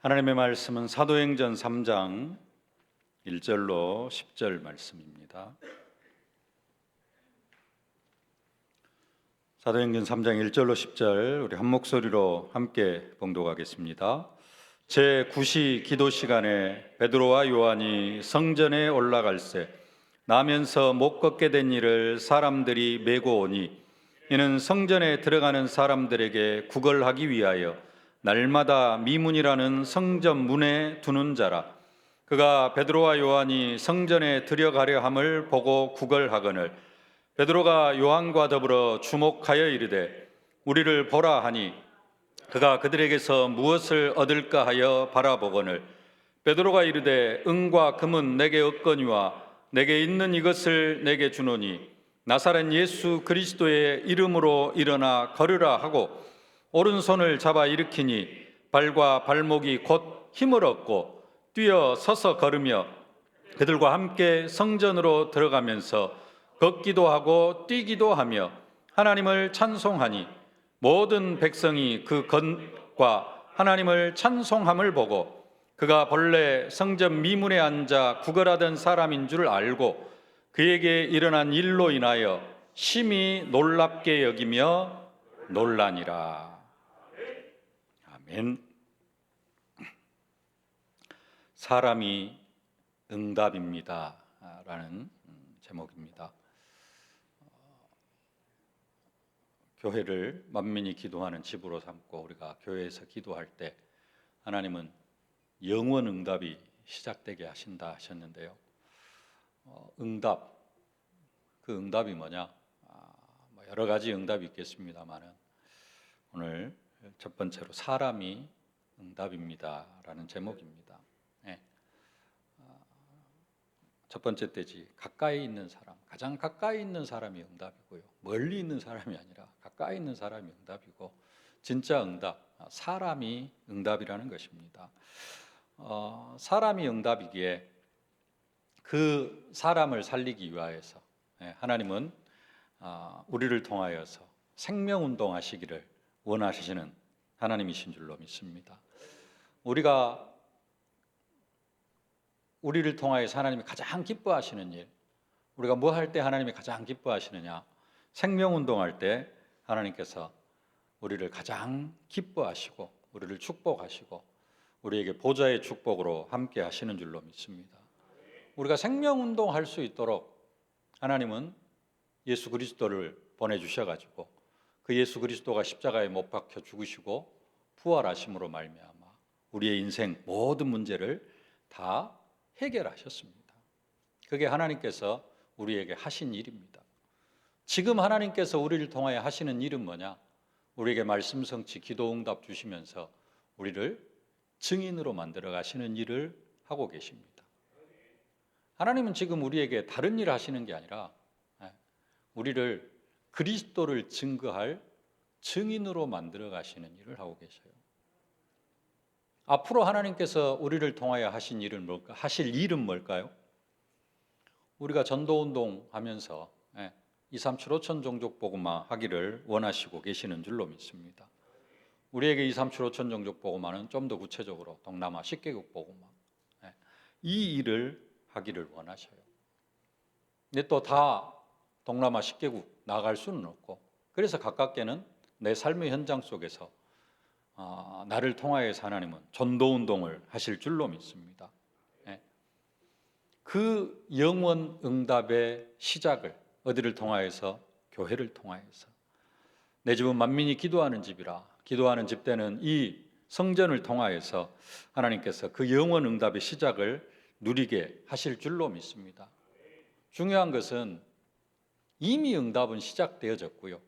하나님의 말씀은 사도행전 3장 1절로 10절 말씀입니다. 사도행전 3장 1절로 10절 우리 한 목소리로 함께 봉독하겠습니다. 제9시 기도 시간에 베드로와 요한이 성전에 올라갈새 나면서 못 걷게 된 이를 사람들이 메고 오니 이는 성전에 들어가는 사람들에게 구걸하기 위하여 날마다 미문이라는 성전 문에 두는 자라. 그가 베드로와 요한이 성전에 들어가려 함을 보고 구걸하거늘 베드로가 요한과 더불어 주목하여 이르되 우리를 보라 하니 그가 그들에게서 무엇을 얻을까 하여 바라보거늘 베드로가 이르되 은과 금은 내게 없거니와 내게 있는 이것을 내게 주노니 나사렛 예수 그리스도의 이름으로 일어나 걸으라 하고 오른손을 잡아 일으키니 발과 발목이 곧 힘을 얻고 뛰어 서서 걸으며 그들과 함께 성전으로 들어가면서 걷기도 하고 뛰기도 하며 하나님을 찬송하니 모든 백성이 그 걷과 하나님을 찬송함을 보고 그가 본래 성전 미문에 앉아 구걸하던 사람인 줄 알고 그에게 일어난 일로 인하여 심히 놀랍게 여기며 놀라니라. 아멘. 사람이 응답입니다 라는 제목입니다. 교회를 만민이 기도하는 집으로 삼고 우리가 교회에서 기도할 때 하나님은 영원 응답이 시작되게 하신다 하셨는데요. 응답, 그 응답이 뭐냐? 여러 가지 응답이 있겠습니다만은 오늘 첫 번째로 사람이 응답입니다 라는 제목입니다. 네. 첫 번째 때지 가까이 있는 사람, 가장 가까이 있는 사람이 응답이고요. 멀리 있는 사람이 아니라 가까이 있는 사람이 응답이고 진짜 응답, 사람이 응답이라는 것입니다. 사람이 응답이기에 그 사람을 살리기 위하여서 하나님은 우리를 통하여서 생명운동 하시기를 원하시는 하나님이신 줄로 믿습니다. 우리를 통하여서 하나님이 가장 기뻐하시는 일, 우리가 뭐 할 때 하나님이 가장 기뻐하시느냐? 생명운동할 때 하나님께서 우리를 가장 기뻐하시고 우리를 축복하시고 우리에게 보좌의 축복으로 함께 하시는 줄로 믿습니다. 우리가 생명운동할 수 있도록 하나님은 예수 그리스도를 보내주셔가지고 그 예수 그리스도가 십자가에 못 박혀 죽으시고 부활하심으로 말미암아 우리의 인생 모든 문제를 다 해결하셨습니다. 그게 하나님께서 우리에게 하신 일입니다. 지금 하나님께서 우리를 통하여 하시는 일은 뭐냐? 우리에게 말씀 성취, 기도 응답 주시면서 우리를 증인으로 만들어 가시는 일을 하고 계십니다. 하나님은 지금 우리에게 다른 일을 하시는 게 아니라 우리를 그리스도를 증거할 증인으로 만들어 가시는 일을 하고 계셔요. 앞으로 하나님께서 우리를 통하여 하실 일은 뭘까요? 우리가 전도운동 하면서 2, 3, 7, 5천 종족 복음화 하기를 원하시고 계시는 줄로 믿습니다. 우리에게 2, 3, 7, 5천 종족 복음화는 좀 더 구체적으로 동남아 10개국 복음화 이 일을 하기를 원하셔요. 근데 또 다 동남아 10개국 나갈 수는 없고 그래서 가깝게는 내 삶의 현장 속에서 나를 통하여서 하나님은 전도운동을 하실 줄로 믿습니다. 그 영원 응답의 시작을 어디를 통하여서? 교회를 통하여서. 내 집은 만민이 기도하는 집이라. 기도하는 집 때는 이 성전을 통하여서 하나님께서 그 영원 응답의 시작을 누리게 하실 줄로 믿습니다. 중요한 것은 이미 응답은 시작되어졌고요.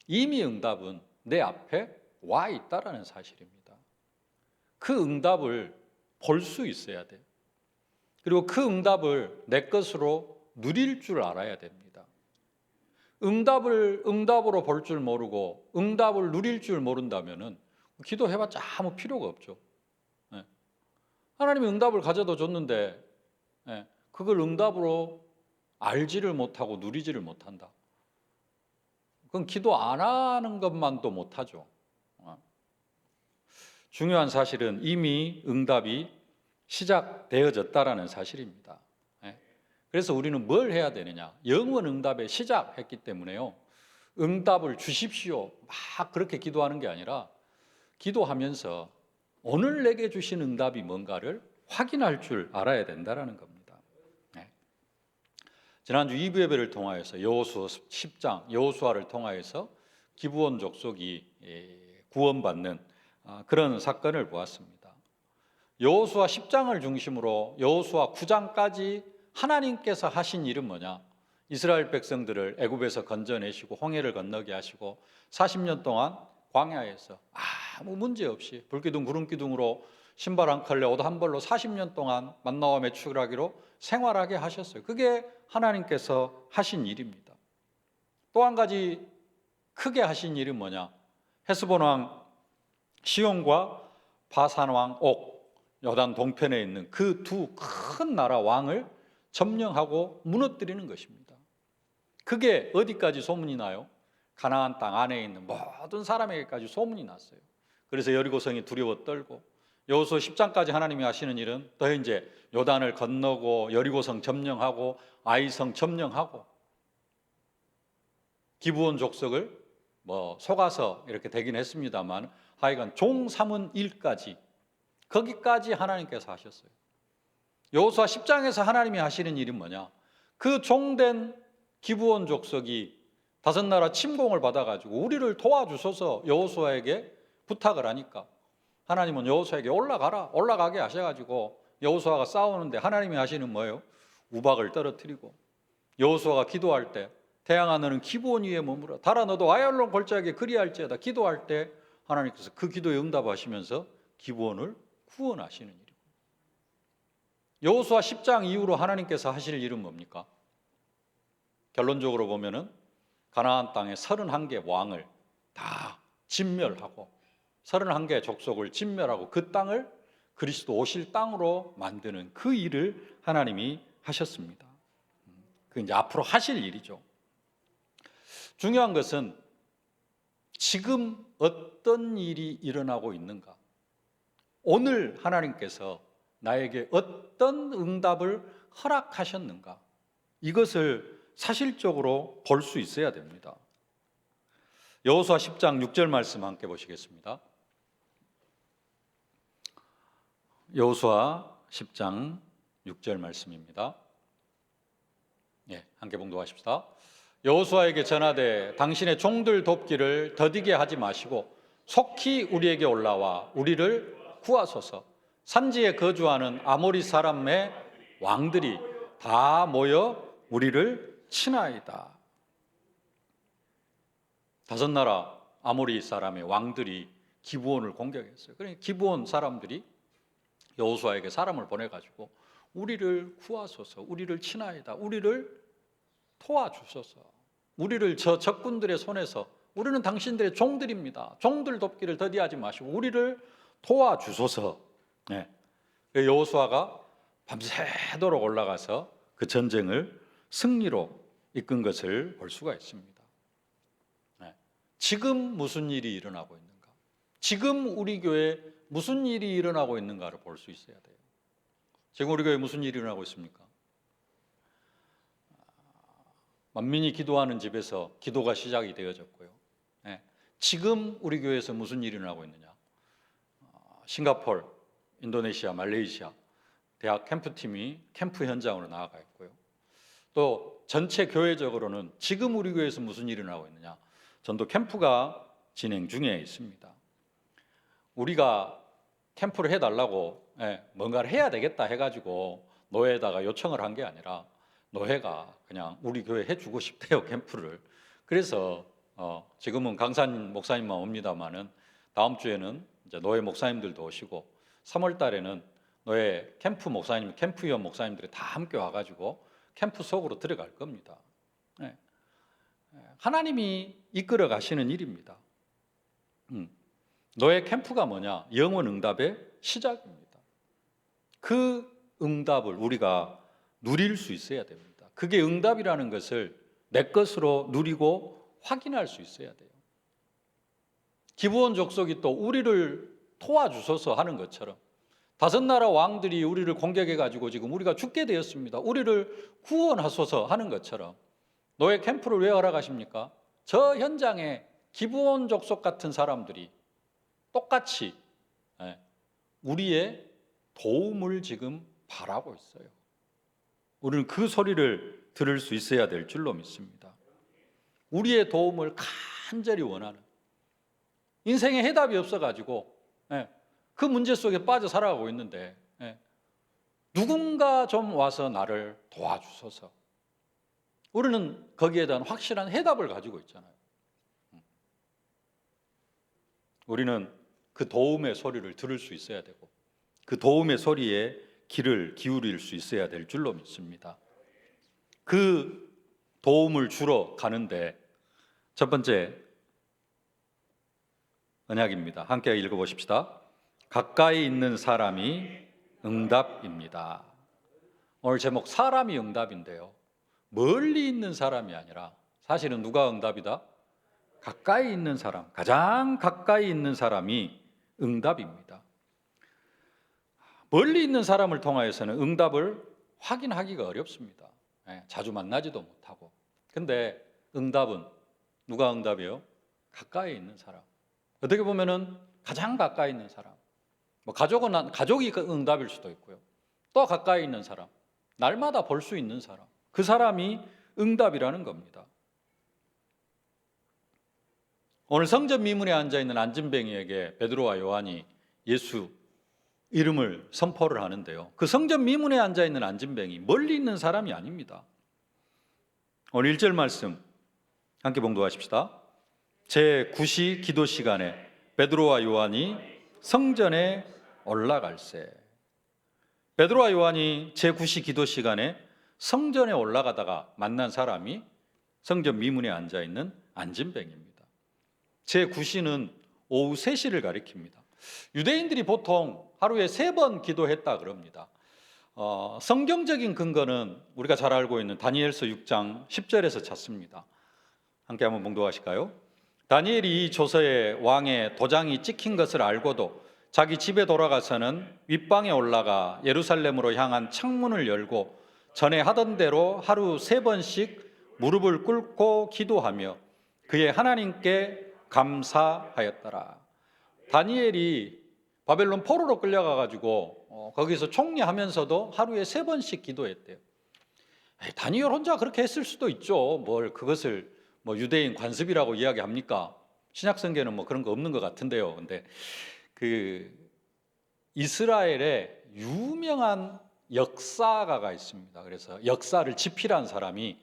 이미 응답은 내 앞에 와 있다라는 사실입니다. 그 응답을 볼 수 있어야 돼요. 그리고 그 응답을 내 것으로 누릴 줄 알아야 됩니다. 응답으로 볼 줄 모르고 응답을 누릴 줄 모른다면은 기도해봤자 아무 필요가 없죠. 하나님이 응답을 가져다 줬는데 그걸 응답으로 알지를 못하고 누리지를 못한다. 그건 기도 안 하는 것만도 못하죠. 중요한 사실은 이미 응답이 시작되어졌다라는 사실입니다. 예. 그래서 우리는 뭘 해야 되느냐? 영원 응답에 시작했기 때문에요. 응답을 주십시오. 막 그렇게 기도하는 게 아니라 기도하면서 오늘 내게 주신 응답이 뭔가를 확인할 줄 알아야 된다는 겁니다. 네. 지난주 2부 예배를 통하여서 여호수아 10장 여호수아를 통하여서 기브온 족속이 구원받는 그런 사건을 보았습니다. 여호수아 10장을 중심으로 여호수아 9장까지 하나님께서 하신 일은 뭐냐? 이스라엘 백성들을 애굽에서 건져내시고 홍해를 건너게 하시고 40년 동안 광야에서 아무 문제 없이 불기둥 구름기둥으로 신발 한 컬레 옷 한 벌로 40년 동안 만나와 메추라기로 생활하게 하셨어요. 그게 하나님께서 하신 일입니다. 또 한 가지 크게 하신 일은 뭐냐? 헤스본 왕 시온과 바산 왕 옥, 요단 동편에 있는 그 두 큰 나라 왕을 점령하고 무너뜨리는 것입니다. 그게 어디까지 소문이 나요? 가나안 땅 안에 있는 모든 사람에게까지 소문이 났어요. 그래서 여리고성이 두려워 떨고 여호수아 10장까지 하나님이 하시는 일은 더 이제 요단을 건너고 여리고성 점령하고 아이성 점령하고 기브온 족속을 속아서 이렇게 되긴 했습니다만 하여간 종 삼은 일까지 거기까지 하나님께서 하셨어요. 여호수아 10장에서 하나님이 하시는 일은 뭐냐? 그 종된 기브온 족속이 다섯 나라 침공을 받아가지고 우리를 도와주소서 여호수아에게 부탁을 하니까 하나님은 여호수아에게 올라가게 하셔가지고 여호수아가 싸우는데 하나님이 하시는 뭐예요? 우박을 떨어뜨리고 여호수아가 기도할 때 태양아 너는 기브온 위에 머물러 달아 너도 아얄론 골짜기에 그리할지어다 기도할 때 하나님께서 그 기도에 응답하시면서 기브온을 구원하시는 일이고 여호수아 10장 이후로 하나님께서 하실 일은 뭡니까? 결론적으로 보면은 가나안 땅의 31개 왕을 다 진멸하고 31개 족속을 진멸하고 그 땅을 그리스도 오실 땅으로 만드는 그 일을 하나님이 하셨습니다. 그 이제 앞으로 하실 일이죠. 중요한 것은 지금 어떤 일이 일어나고 있는가? 오늘 하나님께서 나에게 어떤 응답을 허락하셨는가? 이것을 사실적으로 볼 수 있어야 됩니다. 여호수아 10장 6절 말씀 함께 보시겠습니다. 여호수아 10장 6절 말씀입니다. 함께 봉독하십시다. 여호수아에게 전하되 당신의 종들 돕기를 더디게 하지 마시고 속히 우리에게 올라와 우리를 구하소서. 산지에 거주하는 아모리 사람의 왕들이 다 모여 우리를 치나이다. 다섯 나라 아모리 사람의 왕들이 기브온을 공격했어요. 그러니까 기브온 사람들이 여호수아에게 사람을 보내가지고 우리를 구하소서, 우리를 치나이다, 우리를 도와주소서, 우리를 저 적군들의 손에서 우리는 당신들의 종들입니다. 종들 돕기를 더디하지 마시고 우리를 도와주소서. 여호수아가 밤새도록 올라가서 그 전쟁을 승리로 이끈 것을 볼 수가 있습니다. 지금 무슨 일이 일어나고 있는가? 지금 우리 교회에 무슨 일이 일어나고 있는가를 볼 수 있어야 돼요. 지금 우리 교회에 무슨 일이 일어나고 있습니까? 만민이 기도하는 집에서 기도가 시작이 되어졌고요. 지금 우리 교회에서 무슨 일이 일어나고 있느냐? 싱가포르, 인도네시아, 말레이시아 대학 캠프팀이 캠프 현장으로 나아가 있고요. 또 전체 교회적으로는 지금 우리 교회에서 무슨 일이 일어나고 있느냐? 전도 캠프가 진행 중에 있습니다. 우리가 캠프를 해달라고 뭔가를 해야 되겠다 해가지고 노회에다가 요청을 한 게 아니라 노회가 그냥 우리 교회 해주고 싶대요, 캠프를. 그래서 지금은 강산 목사님만 옵니다만은 다음 주에는 이제 노회 목사님들도 오시고 3월 달에는 노회 캠프 목사님, 캠프위원 목사님들이 다 함께 와가지고 캠프 속으로 들어갈 겁니다. 하나님이 이끌어 가시는 일입니다. 노예 캠프가 뭐냐? 영원 응답의 시작입니다. 그 응답을 우리가 누릴 수 있어야 됩니다. 그게 응답이라는 것을 내 것으로 누리고 확인할 수 있어야 돼요. 기브온 족속이 또 우리를 도와주소서 하는 것처럼 다섯 나라 왕들이 우리를 공격해 가지고 지금 우리가 죽게 되었습니다. 우리를 구원하소서 하는 것처럼 노예 캠프를 왜 허락하십니까? 저 현장에 기브온 족속 같은 사람들이 똑같이 우리의 도움을 지금 바라고 있어요. 우리는 그 소리를 들을 수 있어야 될 줄로 믿습니다. 우리의 도움을 간절히 원하는, 인생에 해답이 없어가지고 그 문제 속에 빠져 살아가고 있는데 누군가 좀 와서 나를 도와주소서. 우리는 거기에 대한 확실한 해답을 가지고 있잖아요. 우리는 그 도움의 소리를 들을 수 있어야 되고 그 도움의 소리에 귀를 기울일 수 있어야 될 줄로 믿습니다. 그 도움을 주러 가는데 첫 번째 언약입니다. 함께 읽어보십시다. 가까이 있는 사람이 응답입니다. 오늘 제목 사람이 응답인데요, 멀리 있는 사람이 아니라 사실은 누가 응답이다? 가까이 있는 사람, 가장 가까이 있는 사람이 응답입니다. 멀리 있는 사람을 통하여서는 응답을 확인하기가 어렵습니다. 자주 만나지도 못하고. 근데 응답은 누가 응답이에요? 가까이 있는 사람. 어떻게 보면은 가장 가까이 있는 사람. 가족이 응답일 수도 있고요. 또 가까이 있는 사람, 날마다 볼 수 있는 사람, 그 사람이 응답이라는 겁니다. 오늘 성전 미문에 앉아 있는 안진뱅이에게 베드로와 요한이 예수 이름을 선포를 하는데요, 그 성전 미문에 앉아 있는 안진뱅이 멀리 있는 사람이 아닙니다. 오늘 1절 말씀 함께 봉독하십시다. 제9시 기도 시간에 베드로와 요한이 성전에 올라갈새. 베드로와 요한이 제9시 기도 시간에 성전에 올라가다가 만난 사람이 성전 미문에 앉아 있는 안진뱅입니다. 제9시는 오후 3시를 가리킵니다. 유대인들이 보통 하루에 3번 기도했다 그럽니다. 성경적인 근거는 우리가 잘 알고 있는 다니엘서 6장 10절에서 찾습니다. 함께 한번 봉독하실까요? 다니엘이 이 조서에 왕의 도장이 찍힌 것을 알고도 자기 집에 돌아가서는 윗방에 올라가 예루살렘으로 향한 창문을 열고 전에 하던 대로 하루 3번씩 무릎을 꿇고 기도하며 그의 하나님께 감사하였더라. 다니엘이 바벨론 포로로 끌려가가지고 거기서 총리하면서도 하루에 3번씩 기도했대요. 다니엘 혼자 그렇게 했을 수도 있죠. 뭘 그것을 유대인 관습이라고 이야기합니까? 신약성경에는 그런 거 없는 것 같은데요. 근데 그 이스라엘에 유명한 역사가가 있습니다. 그래서 역사를 집필한 사람이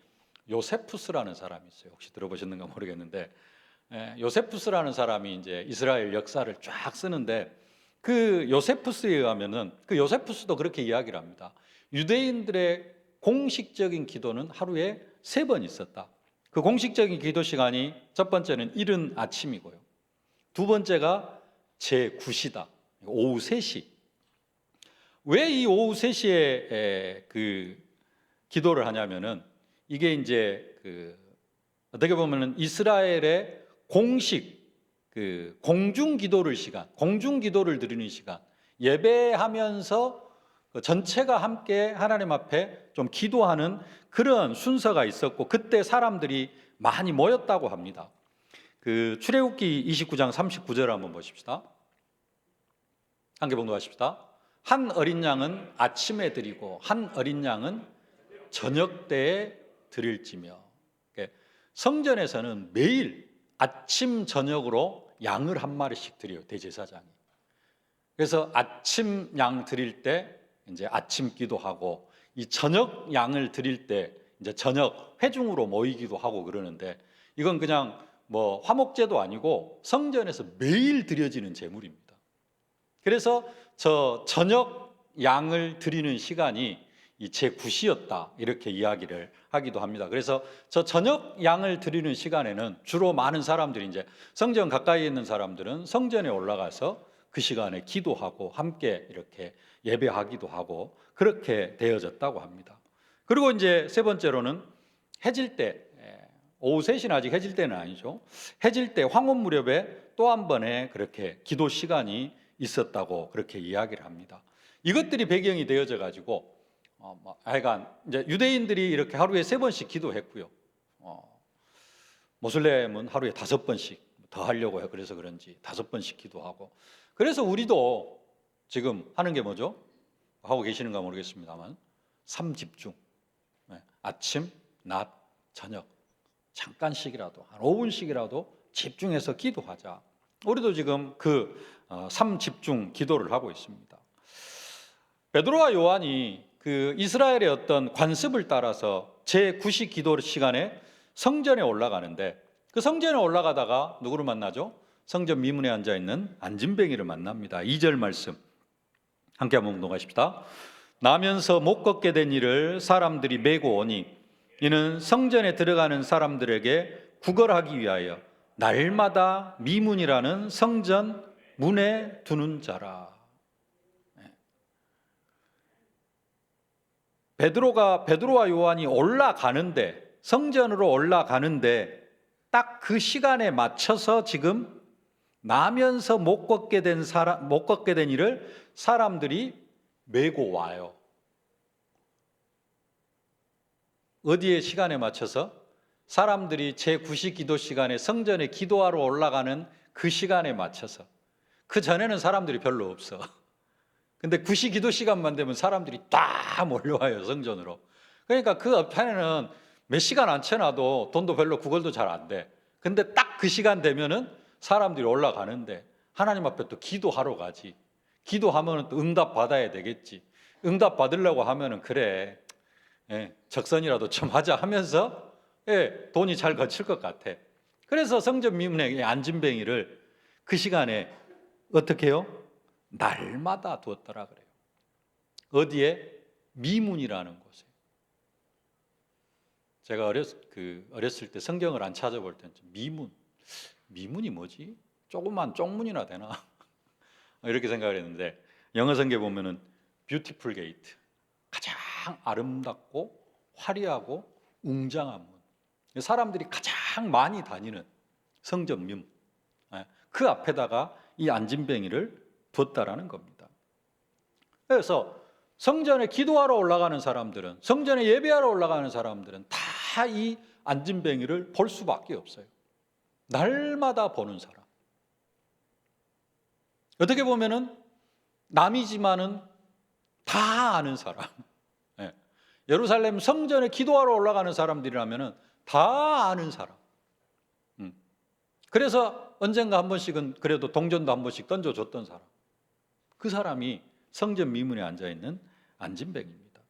요세푸스라는 사람이 있어요. 혹시 들어보셨는가 모르겠는데, 요세푸스라는 사람이 이제 이스라엘 역사를 쫙 쓰는데, 그 요세푸스에 의하면은 그 요세푸스도 그렇게 이야기를 합니다. 유대인들의 공식적인 기도는 하루에 3번 있었다. 그 공식적인 기도 시간이 첫 번째는 이른 아침이고요, 두 번째가 제9시다. 오후 3시. 왜 이 오후 3시에 그 기도를 하냐면은 이게 이제 어떻게 보면은 이스라엘의 공식 공중 기도를 시간, 공중 기도를 드리는 시간, 예배하면서 전체가 함께 하나님 앞에 좀 기도하는 그런 순서가 있었고, 그때 사람들이 많이 모였다고 합니다. 그 출애굽기 29장 39절 한번 보십시다. 함께 봉독하십시다. 한 어린 양은 아침에 드리고 한 어린 양은 저녁 때에 드릴지며. 성전에서는 매일 아침 저녁으로 양을 한 마리씩 드려요, 대제사장이. 그래서 아침 양 드릴 때 이제 아침 기도하고, 이 저녁 양을 드릴 때 이제 저녁 회중으로 모이기도 하고 그러는데, 이건 그냥 화목제도 아니고 성전에서 매일 드려지는 제물입니다. 그래서 저 저녁 양을 드리는 시간이 이 제9시였다 이렇게 이야기를 하기도 합니다. 그래서 저 저녁 양을 드리는 시간에는 주로 많은 사람들이, 이제 성전 가까이 있는 사람들은 성전에 올라가서 그 시간에 기도하고 함께 이렇게 예배하기도 하고 그렇게 되어졌다고 합니다. 그리고 이제 세 번째로는 해질 때, 오후 3시는 아직 해질 때는 아니죠. 해질 때 황혼 무렵에 또 한 번의 그렇게 기도 시간이 있었다고 그렇게 이야기를 합니다. 이것들이 배경이 되어져 가지고 하여간 이제 유대인들이 이렇게 하루에 3번씩 기도했고요. 모슬렘은 하루에 5번씩 더 하려고 해요. 그래서 그런지 5번씩 기도하고. 그래서 우리도 지금 하는 게 뭐죠? 하고 계시는가 모르겠습니다만 3집중. 아침, 낮, 저녁 잠깐씩이라도 한 5분씩이라도 집중해서 기도하자. 우리도 지금 그 3집중 기도를 하고 있습니다. 베드로와 요한이 그 이스라엘의 어떤 관습을 따라서 제9시 기도 시간에 성전에 올라가는데, 그 성전에 올라가다가 누구를 만나죠? 성전 미문에 앉아있는 안진뱅이를 만납니다. 2절 말씀 함께 한번 봉독하십시다. 나면서 못 걷게 된 이를 사람들이 메고 오니 이는 성전에 들어가는 사람들에게 구걸하기 위하여 날마다 미문이라는 성전 문에 두는 자라. 베드로와 요한이 올라가는데, 성전으로 올라가는데 딱 그 시간에 맞춰서 지금 나면서 못 걷게 된 이를 사람들이 메고 와요. 어디에 시간에 맞춰서? 사람들이 제9시 기도 시간에 성전에 기도하러 올라가는 그 시간에 맞춰서. 그 전에는 사람들이 별로 없어. 근데 9시 기도 시간만 되면 사람들이 다 몰려와요, 성전으로. 그러니까 그 앞에는 몇 시간 앉혀놔도 돈도 별로 구걸도 잘 안 돼. 근데 딱 그 시간 되면은 사람들이 올라가는데 하나님 앞에 또 기도하러 가지. 기도하면 또 응답 받아야 되겠지. 응답 받으려고 하면은 그래, 적선이라도 좀 하자 하면서 돈이 잘 거칠 것 같아. 그래서 성전 미문에 안진뱅이를 그 시간에 어떻게 해요? 날마다 두었더라 그래요. 어디에? 미문이라는 곳에. 제가 어렸을 때 성경을 안 찾아볼 때는 미문이 뭐지? 조그만 쪽문이나 되나? 이렇게 생각을 했는데, 영어 성경에 보면은 뷰티풀 게이트, 가장 아름답고 화려하고 웅장한 문, 사람들이 가장 많이 다니는 성전 문, 그 앞에다가 이 안진뱅이를 두었다라는 겁니다. 그래서 성전에 기도하러 올라가는 사람들은, 성전에 예배하러 올라가는 사람들은 다 이 안진뱅이를 볼 수밖에 없어요. 날마다 보는 사람. 어떻게 보면은 남이지만은 다 아는 사람. 예루살렘 성전에 기도하러 올라가는 사람들이라면은 다 아는 사람. 그래서 언젠가 한 번씩은 그래도 동전도 한 번씩 던져줬던 사람. 그 사람이 성전 미문에 앉아있는 안진뱅입니다.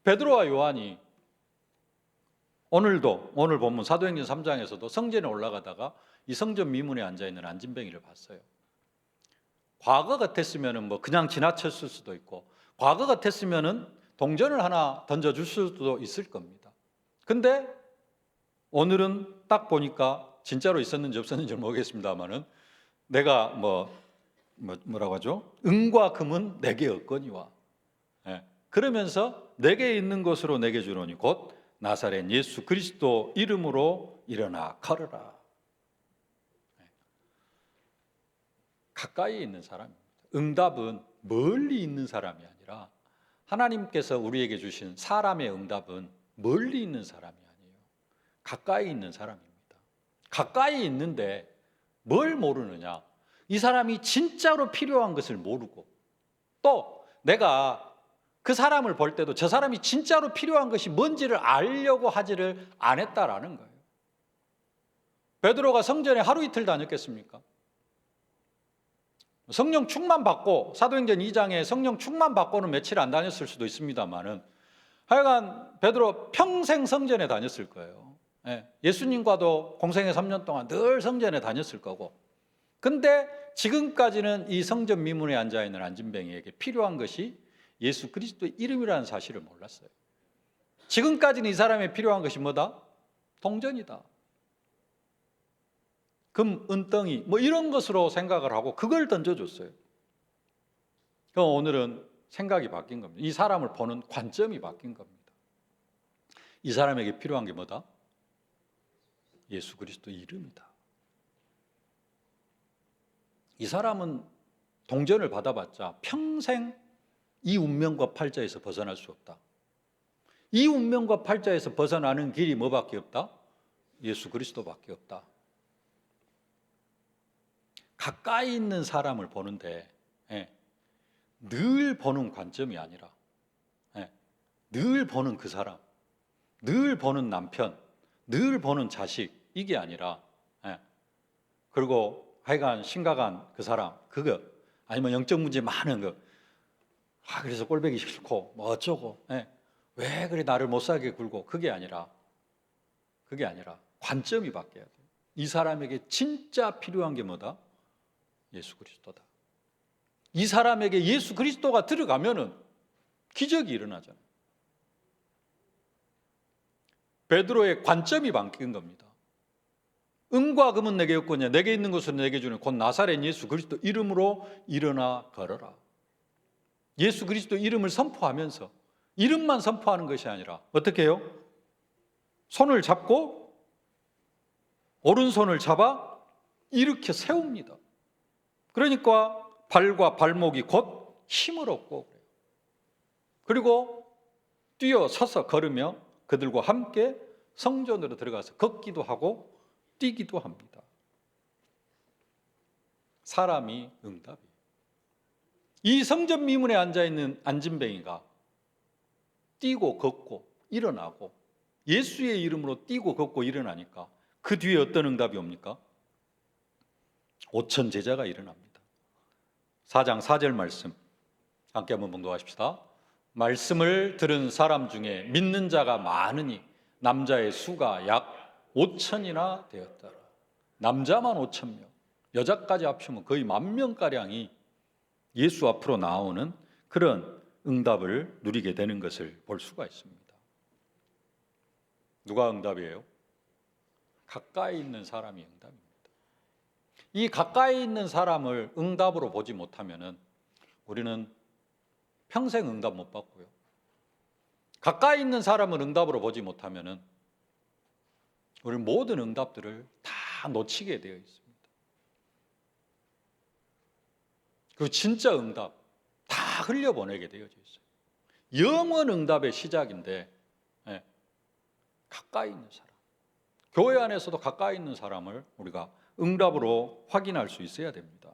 베드로와 요한이 오늘 본문 사도행전 3장에서도 성전에 올라가다가 이 성전 미문에 앉아있는 안진뱅이를 봤어요. 과거 같았으면 뭐 그냥 지나쳤을 수도 있고, 과거 같았으면 동전을 하나 던져줄 수도 있을 겁니다. 근데 오늘은 딱 보니까 진짜로 있었는지 없었는지 모르겠습니다만은 내가 뭐라고 하죠? 은과 금은 내게 없거니와. 그러면서 내게 있는 것으로 내게 주노니 곧 나사렛 예수 그리스도 이름으로 일어나 걸어라. 가까이 있는 사람입니다. 응답은 멀리 있는 사람이 아니라 하나님께서 우리에게 주신 사람의 응답은 멀리 있는 사람이 아니에요. 가까이 있는 사람입니다. 가까이 있는데 뭘 모르느냐? 이 사람이 진짜로 필요한 것을 모르고, 또 내가 그 사람을 볼 때도 저 사람이 진짜로 필요한 것이 뭔지를 알려고 하지를 안 했다라는 거예요. 베드로가 성전에 하루 이틀 다녔겠습니까? 성령 충만 받고, 사도행전 2장에 성령 충만 받고는 며칠 안 다녔을 수도 있습니다만은 하여간 베드로 평생 성전에 다녔을 거예요. 예수님과도 공생애 3년 동안 늘 성전에 다녔을 거고, 근데 지금까지는 이 성전 미문에 앉아있는 안진뱅이에게 필요한 것이 예수 그리스도의 이름이라는 사실을 몰랐어요. 지금까지는 이 사람에 필요한 것이 뭐다? 동전이다, 금, 은덩이 뭐 이런 것으로 생각을 하고 그걸 던져줬어요. 그럼 오늘은 생각이 바뀐 겁니다. 이 사람을 보는 관점이 바뀐 겁니다. 이 사람에게 필요한 게 뭐다? 예수 그리스도 이름이다. 이 사람은 동전을 받아봤자 평생 이 운명과 팔자에서 벗어날 수 없다. 이 운명과 팔자에서 벗어나는 길이 뭐밖에 없다? 예수 그리스도밖에 없다. 가까이 있는 사람을 보는데 늘 보는 관점이 아니라 늘 보는 그 사람, 늘 보는 남편, 늘 보는 자식, 이게 아니라 그리고 하여간 심각한 그 사람, 그거 아니면 영적 문제 많은 거, 그래서 꼴보기 싫고 뭐 어쩌고, 왜 그래 나를 못 살게 굴고, 그게 아니라 관점이 바뀌어야 돼요. 이 사람에게 진짜 필요한 게 뭐다? 예수 그리스도다. 이 사람에게 예수 그리스도가 들어가면은 기적이 일어나잖아요. 베드로의 관점이 바뀐 겁니다. 은과 금은 내게 없거니와 내게 있는 것은 내게 주는 곧 나사렛 예수 그리스도 이름으로 일어나 걸어라. 예수 그리스도 이름을 선포하면서 이름만 선포하는 것이 아니라 어떻게 해요? 손을 잡고 오른손을 잡아 일으켜 세웁니다. 그러니까 발과 발목이 곧 힘을 얻고 그래요. 그리고 뛰어 서서 걸으며 그들과 함께 성전으로 들어가서 걷기도 하고 뛰기도 합니다. 사람이 응답이에요. 이 성전 미문에 앉아있는 안진뱅이가 뛰고 걷고 일어나고 예수의 이름으로 뛰고 걷고 일어나니까 그 뒤에 어떤 응답이 옵니까? 5천 제자가 일어납니다. 4장 4절 말씀 함께 한번 봉독하십시다. 말씀을 들은 사람 중에 믿는 자가 많으니 남자의 수가 약 5천이나 되었더라. 남자만 5천 명, 여자까지 합치면 거의 10,000명가량이 예수 앞으로 나오는 그런 응답을 누리게 되는 것을 볼 수가 있습니다. 누가 응답이에요? 가까이 있는 사람이 응답입니다. 이 가까이 있는 사람을 응답으로 보지 못하면 우리는 평생 응답 못 받고요. 가까이 있는 사람을 응답으로 보지 못하면 우리는 모든 응답들을 다 놓치게 되어 있습니다. 그 진짜 응답 다 흘려보내게 되어져 있어요. 영원 응답의 시작인데 가까이 있는 사람, 교회 안에서도 가까이 있는 사람을 우리가 응답으로 확인할 수 있어야 됩니다.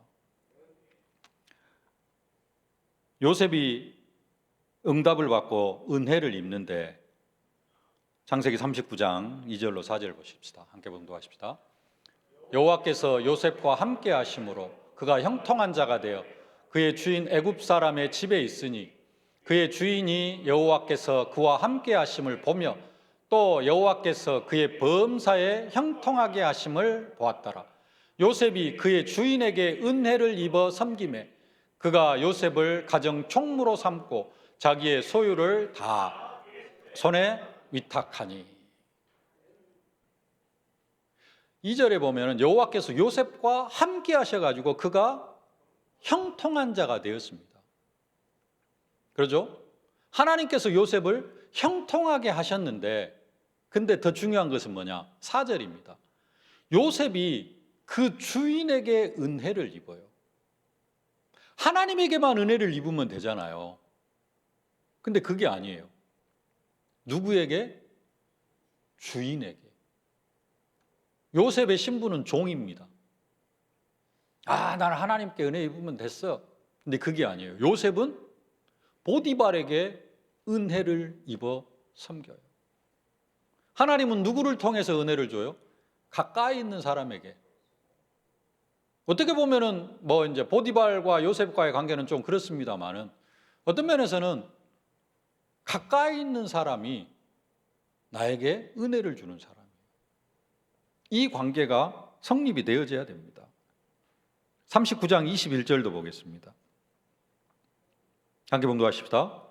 요셉이 응답을 받고 은혜를 입는데 창세기 39장 2절로 4절 보십시다. 함께 봉독하십시다. 여호와께서 요셉과 함께 하심으로 그가 형통한 자가 되어 그의 주인 애굽 사람의 집에 있으니 그의 주인이 여호와께서 그와 함께 하심을 보며 또 여호와께서 그의 범사에 형통하게 하심을 보았더라. 요셉이 그의 주인에게 은혜를 입어 섬기매 그가 요셉을 가정 총무로 삼고 자기의 소유를 다 손에 위탁하니. 2절에 보면 여호와께서 요셉과 함께 하셔가지고 그가 형통한 자가 되었습니다. 그렇죠? 하나님께서 요셉을 형통하게 하셨는데 근데 더 중요한 것은 뭐냐? 4절입니다. 요셉이 그 주인에게 은혜를 입어요. 하나님에게만 은혜를 입으면 되잖아요. 근데 그게 아니에요. 누구에게? 주인에게. 요셉의 신분은 종입니다. 나는 하나님께 은혜 입으면 됐어. 근데 그게 아니에요. 요셉은 보디발에게 은혜를 입어 섬겨요. 하나님은 누구를 통해서 은혜를 줘요? 가까이 있는 사람에게. 어떻게 보면은 이제 보디발과 요셉과의 관계는 좀 그렇습니다만은 어떤 면에서는 가까이 있는 사람이 나에게 은혜를 주는 사람이에요. 이 관계가 성립이 되어져야 됩니다. 39장 21절도 보겠습니다. 함께 봉독하십시다.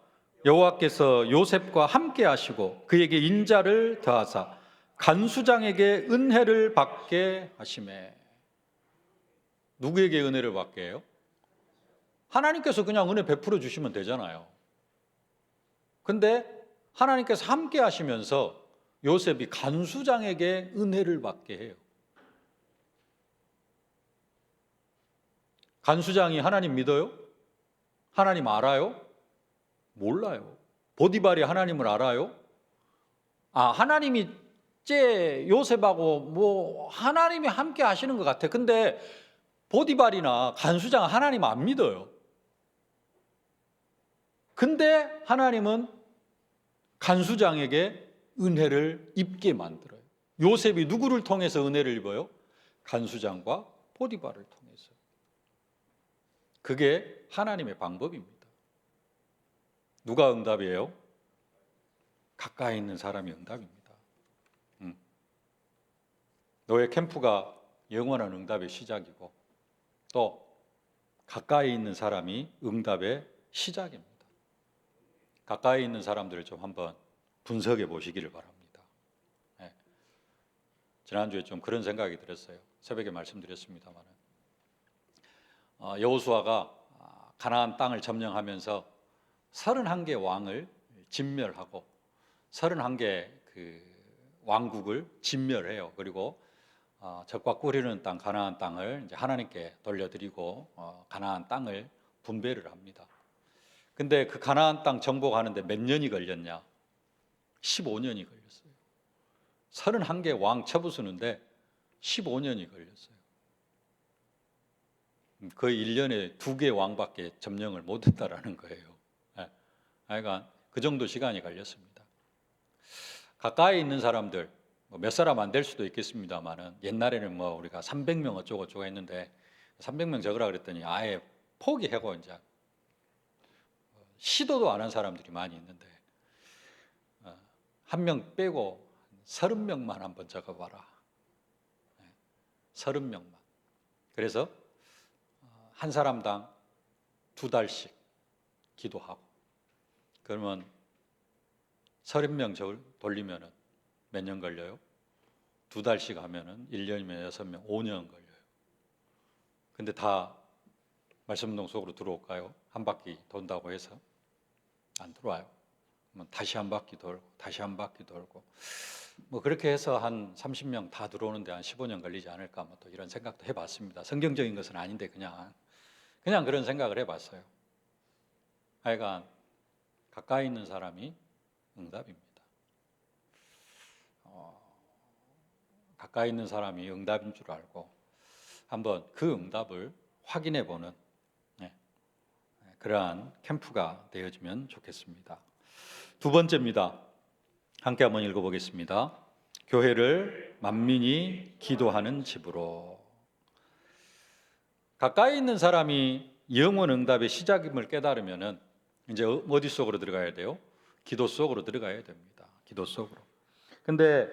여호와께서 요셉과 함께 하시고 그에게 인자를 더하사 간수장에게 은혜를 받게 하시매. 누구에게 은혜를 받게 해요? 하나님께서 그냥 은혜 베풀어 주시면 되잖아요. 근데 하나님께서 함께 하시면서 요셉이 간수장에게 은혜를 받게 해요. 간수장이 하나님 믿어요? 하나님 알아요? 몰라요. 보디발이 하나님을 알아요? 하나님이 요셉하고 뭐 하나님이 함께 하시는 것 같아. 근데 보디발이나 간수장 하나님 안 믿어요. 근데 하나님은 간수장에게 은혜를 입게 만들어요. 요셉이 누구를 통해서 은혜를 입어요? 간수장과 보디발을 통해서. 그게 하나님의 방법입니다. 누가 응답이에요? 가까이 있는 사람이 응답입니다. 너의 캠프가 영원한 응답의 시작이고 또 가까이 있는 사람이 응답의 시작입니다. 가까이 있는 사람들을 좀 한번 분석해 보시기를 바랍니다. 네. 지난주에 좀 그런 생각이 들었어요. 새벽에 말씀드렸습니다만 여호수아가 가나안 땅을 점령하면서 31개 왕을 진멸하고 31개 그 왕국을 진멸해요. 그리고 적과 꿀이는 땅 가나안 땅을 이제 하나님께 돌려드리고 가나안 땅을 분배를 합니다. 근데 그 가나안 땅 정복하는데 몇 년이 걸렸냐? 15년이 걸렸어요. 31개 왕 쳐부수는데 15년이 걸렸어요. 거의 1년에 2개 왕밖에 점령을 못했다라는 거예요. 그러니까 그 정도 시간이 걸렸습니다. 가까이 있는 사람들, 몇 사람 안 될 수도 있겠습니다만은 옛날에는 뭐 우리가 300명 어쩌고 저쩌고 했는데 300명 적으라 그랬더니 아예 포기하고 이제 시도도 안 한 사람들이 많이 있는데 한 명 빼고 30명만 한번 적어봐라. 30명만. 그래서 한 사람당 2달씩 기도하고 그러면 30명 돌리면은 몇 년 걸려요? 2달씩 하면은 1년이면 6명, 5년 걸려요. 근데 다 말씀운동 속으로 들어올까요? 한 바퀴 돈다고 해서 안 들어와요. 다시 한 바퀴 돌고 다시 한 바퀴 돌고 뭐 그렇게 해서 한 30명 다 들어오는데 한 15년 걸리지 않을까 뭐 또 이런 생각도 해봤습니다. 성경적인 것은 아닌데 그냥 그런 생각을 해봤어요. 하여간 가까이 있는 사람이 응답입니다. 가까이 있는 사람이 응답인 줄 알고 한번 그 응답을 확인해 보는 그러한 캠프가 되어지면 좋겠습니다. 두 번째입니다. 함께 한번 읽어보겠습니다. 교회를 만민이 기도하는 집으로. 가까이 있는 사람이 영원 응답의 시작임을 깨달으면 이제 어디 속으로 들어가야 돼요? 기도 속으로 들어가야 됩니다. 기도 속으로. 근데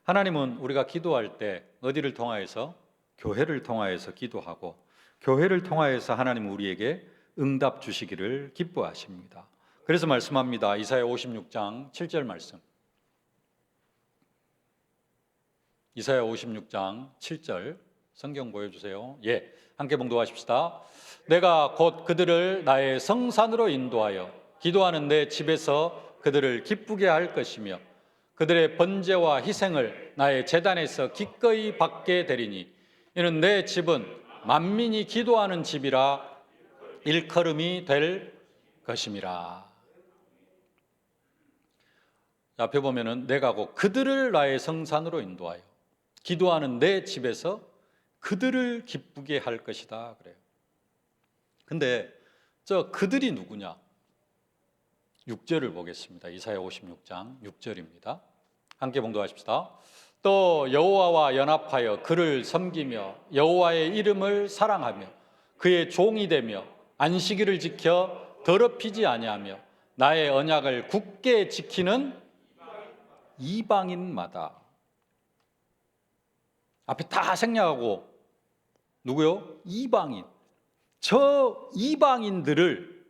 하나님은 우리가 기도할 때 어디를 통하여서? 교회를 통하여서 기도하고 교회를 통하여서 하나님은 우리에게 응답 주시기를 기뻐하십니다. 그래서 말씀합니다. 이사야 56장 7절 말씀. 이사야 56장 7절 성경 보여주세요. 함께 봉독하십시다. 내가 곧 그들을 나의 성산으로 인도하여 기도하는 내 집에서 그들을 기쁘게 할 것이며 그들의 번제와 희생을 나의 제단에서 기꺼이 받게 되리니 이는 내 집은 만민이 기도하는 집이라 일컬음이 될 것임이라. 앞에 보면은 내가 곧 그들을 나의 성산으로 인도하여 기도하는 내 집에서 그들을 기쁘게 할 것이다 그래요. 근데 저 그들이 누구냐? 6절을 보겠습니다. 이사야 56장 6절입니다. 함께 봉독하십시다. 또 여호와와 연합하여 그를 섬기며 여호와의 이름을 사랑하며 그의 종이 되며 안식일을 지켜 더럽히지 아니하며 나의 언약을 굳게 지키는 이방인마다. 앞에 다 생략하고 누구요? 이방인. 저 이방인들을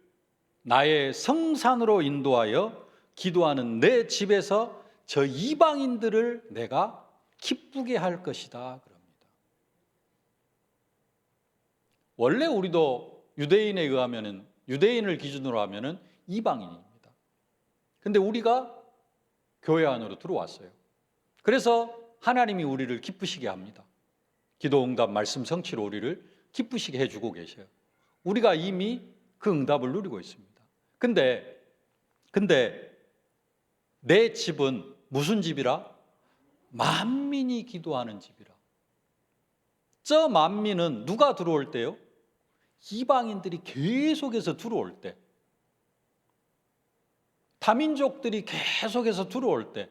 나의 성산으로 인도하여 기도하는 내 집에서 저 이방인들을 내가 기쁘게 할 것이다 그럽니다. 원래 우리도 유대인에 의하면은 유대인을 기준으로 하면은 이방인입니다. 근데 우리가 교회 안으로 들어왔어요. 그래서 하나님이 우리를 기쁘시게 합니다. 기도 응답 말씀 성취로 우리를 기쁘시게 해주고 계셔요. 우리가 이미 그 응답을 누리고 있습니다. 근데 내 집은 무슨 집이라? 만민이 기도하는 집이라. 저 만민은 누가 들어올 때요? 이방인들이 계속해서 들어올 때, 다민족들이 계속해서 들어올 때,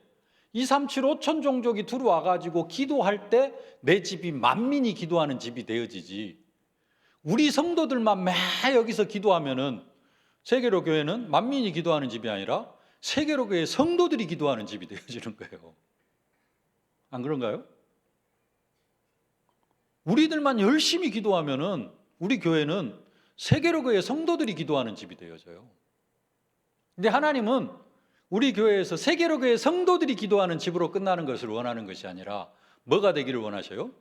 2, 3, 7, 5천 종족이 들어와 가지고 기도할 때 내 집이 만민이 기도하는 집이 되어지지, 우리 성도들만 매 여기서 기도하면은 세계로 교회는 만민이 기도하는 집이 아니라 세계로 교회 성도들이 기도하는 집이 되어지는 거예요. 안 그런가요? 우리들만 열심히 기도하면은 우리 교회는 세계로 교회 성도들이 기도하는 집이 되어져요. 근데 하나님은 우리 교회에서 세계로 교회 성도들이 기도하는 집으로 끝나는 것을 원하는 것이 아니라 뭐가 되기를 원하셔요?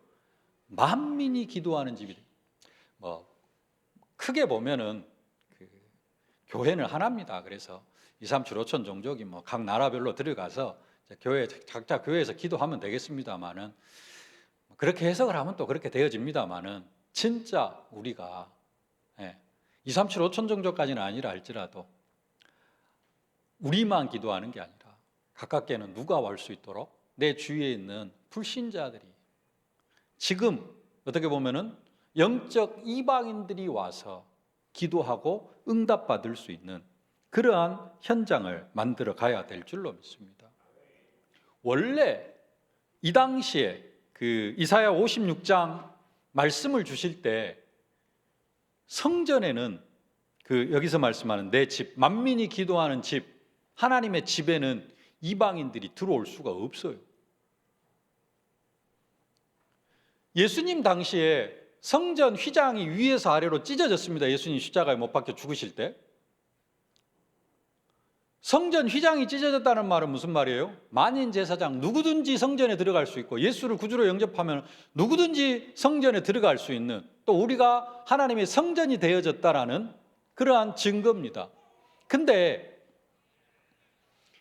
만민이 기도하는 집이 돼요. 크게 보면은 교회는 하나입니다. 그래서 2, 3, 7, 5천 종족이 각 나라별로 들어가서 각자 교회에서 기도하면 되겠습니다만은, 그렇게 해석을 하면 또 그렇게 되어집니다만은, 진짜 우리가 2, 3, 7, 5천 종족까지는 아니라 할지라도 우리만 기도하는 게 아니라 가깝게는 누가 올 수 있도록 내 주위에 있는 불신자들이, 지금 어떻게 보면은 영적 이방인들이 와서 기도하고 응답받을 수 있는 그러한 현장을 만들어 가야 될 줄로 믿습니다. 원래 이 당시에 그 이사야 56장 말씀을 주실 때 성전에는 여기서 말씀하는 내 집, 만민이 기도하는 집, 하나님의 집에는 이방인들이 들어올 수가 없어요. 예수님 당시에 성전 휘장이 위에서 아래로 찢어졌습니다. 예수님 십자가에 못 박혀 죽으실 때. 성전 휘장이 찢어졌다는 말은 무슨 말이에요? 만인 제사장 누구든지 성전에 들어갈 수 있고, 예수를 구주로 영접하면 누구든지 성전에 들어갈 수 있는, 또 우리가 하나님의 성전이 되어졌다라는 그러한 증거입니다. 근데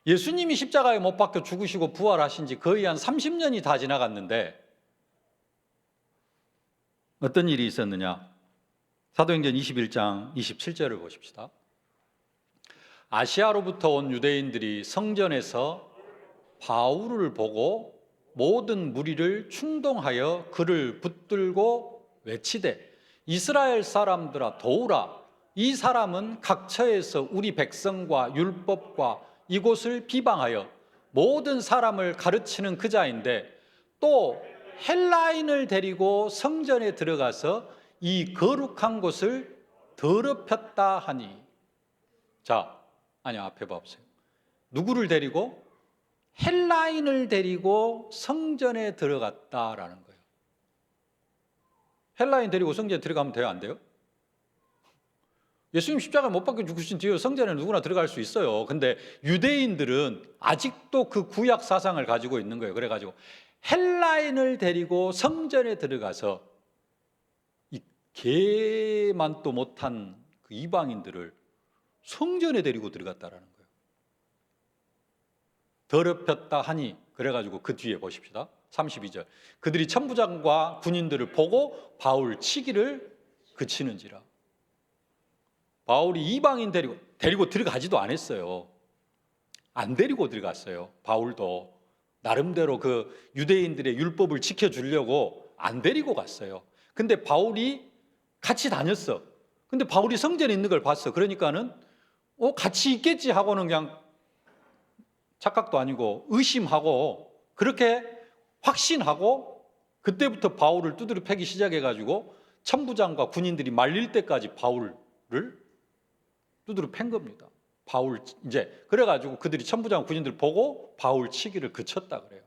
예수님이 십자가에 못 박혀 죽으시고 부활하신 지 거의 한 30년이 다 지나갔는데 어떤 일이 있었느냐? 사도행전 21장 27절을 보십시다. 아시아로부터 온 유대인들이 성전에서 바울을 보고 모든 무리를 충동하여 그를 붙들고 외치되, 이스라엘 사람들아 도우라, 이 사람은 각처에서 우리 백성과 율법과 이곳을 비방하여 모든 사람을 가르치는 그 자인데, 또 헬라인을 데리고 성전에 들어가서 이 거룩한 곳을 더럽혔다 하니. 앞에 봐보세요. 누구를 데리고? 헬라인을 데리고 성전에 들어갔다라는 거예요. 헬라인 데리고 성전에 들어가면 돼요, 안 돼요? 예수님 십자가에 못 박혀 죽으신 뒤에 성전에 누구나 들어갈 수 있어요. 근데 유대인들은 아직도 그 구약 사상을 가지고 있는 거예요. 그래가지고 헬라인을 데리고 성전에 들어가서 이 개만도 못한 그 이방인들을 성전에 데리고 들어갔다라는 거예요. 더럽혔다 하니, 그래가지고 그 뒤에 보십시다. 32절. 그들이 천부장과 군인들을 보고 바울 치기를 그치는지라. 바울이 이방인 데리고 들어가지도 않았어요. 안 데리고 들어갔어요. 바울도 나름대로 그 유대인들의 율법을 지켜주려고 안 데리고 갔어요. 근데 바울이 같이 다녔어. 근데 바울이 성전에 있는 걸 봤어. 그러니까는 같이 있겠지 하고는 그냥 착각도 아니고 의심하고, 그렇게 확신하고 그때부터 바울을 두드려 패기 시작해가지고 천부장과 군인들이 말릴 때까지 바울을 두드려 팬 겁니다. 바울 이제 그래가지고 그들이 천부장 군인들 보고 바울 치기를 그쳤다 그래요.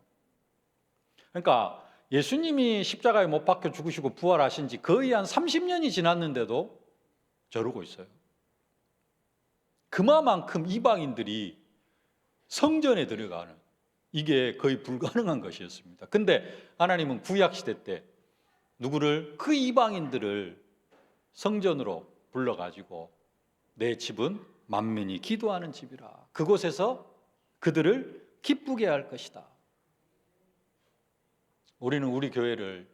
그러니까 예수님이 십자가에 못 박혀 죽으시고 부활하신 지 거의 한 30년이 지났는데도 저러고 있어요. 그만큼 이방인들이 성전에 들어가는, 이게 거의 불가능한 것이었습니다. 근데 하나님은 구약시대 때 누구를? 그 이방인들을 성전으로 불러가지고 내 집은 만민이 기도하는 집이라, 그곳에서 그들을 기쁘게 할 것이다. 우리는 우리 교회를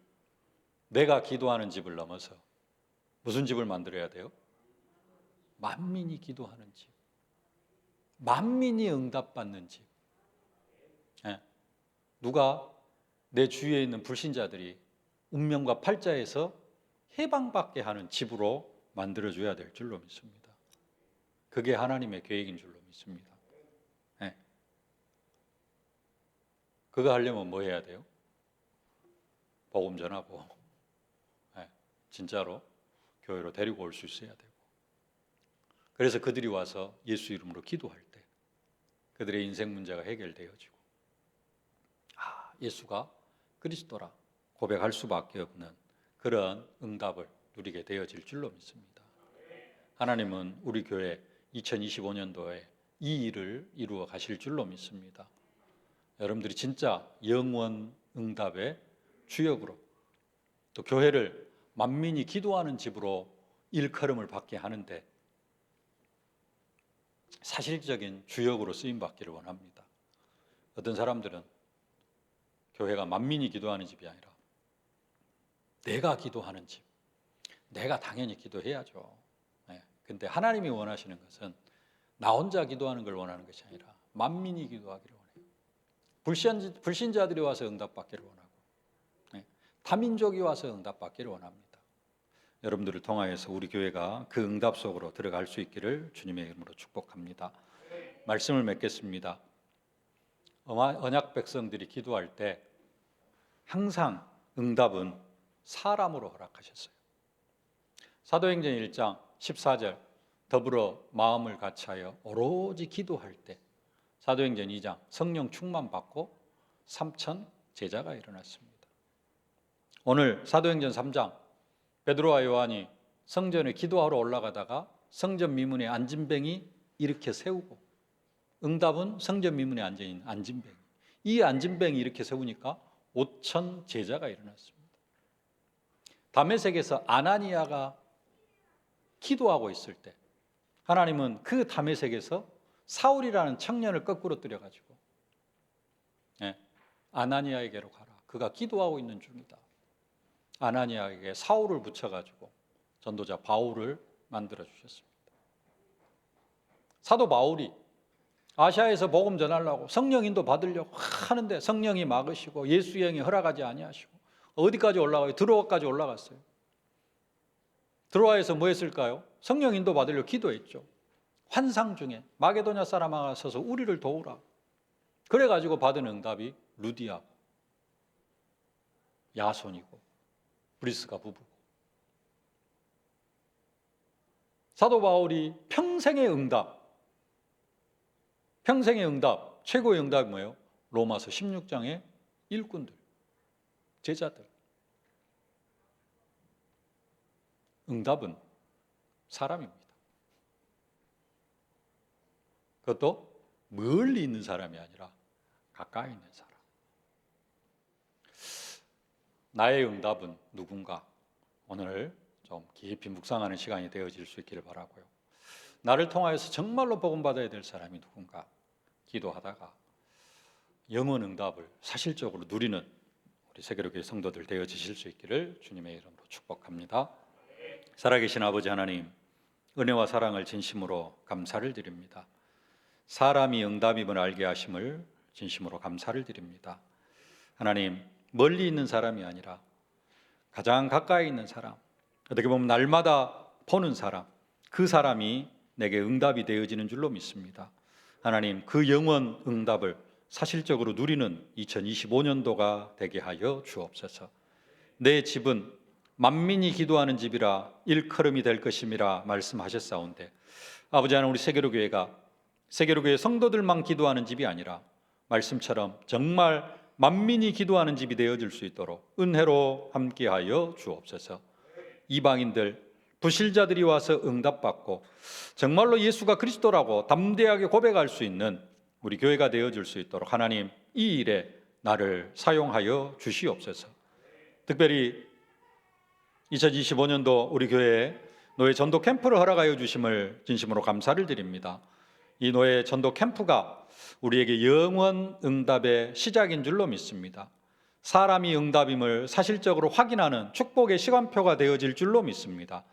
내가 기도하는 집을 넘어서 무슨 집을 만들어야 돼요? 만민이 기도하는 집, 만민이 응답받는 집. 예. 누가 내 주위에 있는 불신자들이 운명과 팔자에서 해방받게 하는 집으로 만들어줘야 될 줄로 믿습니다. 그게 하나님의 계획인 줄로 믿습니다. 예. 그거 하려면 뭐 해야 돼요? 복음 전하고, 예. 진짜로 교회로 데리고 올 수 있어야 되고, 그래서 그들이 와서 예수 이름으로 기도할 때 그들의 인생 문제가 해결되어지고, 예수가 그리스도라 고백할 수밖에 없는 그런 응답을 누리게 되어질 줄로 믿습니다. 하나님은 우리 교회 2025년도에 이 일을 이루어 가실 줄로 믿습니다. 여러분들이 진짜 영원 응답의 주역으로, 또 교회를 만민이 기도하는 집으로 일컬음을 받게 하는데 사실적인 주역으로 쓰임받기를 원합니다. 어떤 사람들은 교회가 만민이 기도하는 집이 아니라 내가 기도하는 집, 내가 당연히 기도해야죠. 근데 하나님이 원하시는 것은 나 혼자 기도하는 걸 원하는 것이 아니라 만민이 기도하기를 원해요. 불신자들이 와서 응답받기를 원하고, 다민족이 와서 응답받기를 원합니다. 여러분들을 통하여서 우리 교회가 그 응답 속으로 들어갈 수 있기를 주님의 이름으로 축복합니다. 말씀을 맺겠습니다. 언약 백성들이 기도할 때 항상 응답은 사람으로 허락하셨어요. 사도행전 1장 14절 더불어 마음을 같이하여 오로지 기도할 때, 사도행전 2장 성령 충만 받고 3,000 제자가 일어났습니다. 오늘 사도행전 3장 베드로와 요한이 성전에 기도하러 올라가다가 성전 미문에 앉은뱅이 이렇게 세우고, 응답은 성전 미문에 앉아있는 앉은뱅이, 이 앉은뱅이 이렇게 세우니까 5,000 제자가 일어났습니다. 다메섹에서 아나니아가 기도하고 있을 때 하나님은 그 다메섹에서 사울이라는 청년을 거꾸로 뜨려가지고 아나니아에게로 가라, 그가 기도하고 있는 중이다. 아나니아에게 사울을 붙여가지고 전도자 바울을 만들어 주셨습니다. 사도 바울이 아시아에서 복음 전하려고 성령 인도 받으려고 하는데 성령이 막으시고 예수 영이 허락하지 아니하시고 어디까지 올라가요? 드로아까지 올라갔어요. 드로아에서 뭐 했을까요? 성령 인도 받으려고 기도했죠. 환상 중에 마게도냐 사람 하나 서서 우리를 도우라. 그래가지고 받은 응답이 루디아, 야손이고 브리스가 부부고, 사도 바울이 평생의 응답, 최고의 응답이 뭐예요? 로마서 16장의 일꾼들, 제자들. 응답은 사람입니다. 그것도 멀리 있는 사람이 아니라 가까이 있는 사람. 나의 응답은 누군가? 오늘 좀 깊이 묵상하는 시간이 되어질 수 있기를 바라고요. 나를 통하여서 정말로 복음 받아야 될 사람이 누군가? 기도하다가 영원 응답을 사실적으로 누리는 우리 세계로교회 성도들 되어지실 수 있기를 주님의 이름으로 축복합니다. 살아계신 아버지 하나님, 은혜와 사랑을 진심으로 감사를 드립니다. 사람이 응답임을 알게 하심을 진심으로 감사를 드립니다. 하나님, 멀리 있는 사람이 아니라 가장 가까이 있는 사람, 어떻게 보면 날마다 보는 사람, 그 사람이 내게 응답이 되어지는 줄로 믿습니다. 하나님, 그 영원 응답을 사실적으로 누리는 2025년도가 되게 하여 주옵소서. 내 집은 만민이 기도하는 집이라 일컬음이 될 것임이라 말씀하셨사온데, 아버지 하나님, 우리 세계로교회가 세계로교회 성도들만 기도하는 집이 아니라 말씀처럼 정말 만민이 기도하는 집이 되어질 수 있도록 은혜로 함께하여 주옵소서. 이방인들, 부실자들이 와서 응답받고 정말로 예수가 그리스도라고 담대하게 고백할 수 있는 우리 교회가 되어질 수 있도록 하나님, 이 일에 나를 사용하여 주시옵소서. 특별히 2025년도 우리 교회에 노예 전도 캠프를 허락하여 주심을 진심으로 감사를 드립니다. 이 노예 전도 캠프가 우리에게 영원 응답의 시작인 줄로 믿습니다. 사람이 응답임을 사실적으로 확인하는 축복의 시간표가 되어질 줄로 믿습니다.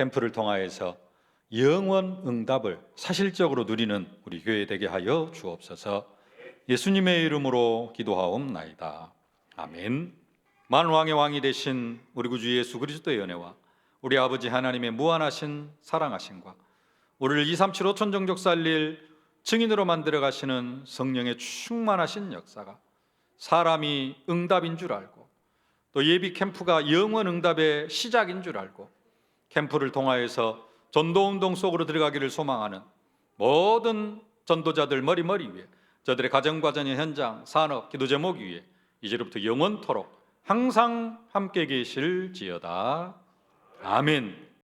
캠프를 통하여서 영원 응답을 사실적으로 누리는 우리 교회 되게 하여 주옵소서. 예수님의 이름으로 기도하옵나이다. 아멘. 만왕의 왕이 되신 우리 구주 예수 그리스도의 은혜와 우리 아버지 하나님의 무한하신 사랑하심과 우리를 237 5천 종족 살릴 증인으로 만들어 가시는 성령의 충만하신 역사가 사람이 응답인 줄 알고 또 예비 캠프가 영원 응답의 시작인 줄 알고 캠프를 통하여서 전도운동 속으로 들어가기를 소망하는 모든 전도자들 머리 위에 저들의 가정과정의 현장, 산업, 기도 제목 위에 이제부터 영원토록 항상 함께 계실지어다. 아멘.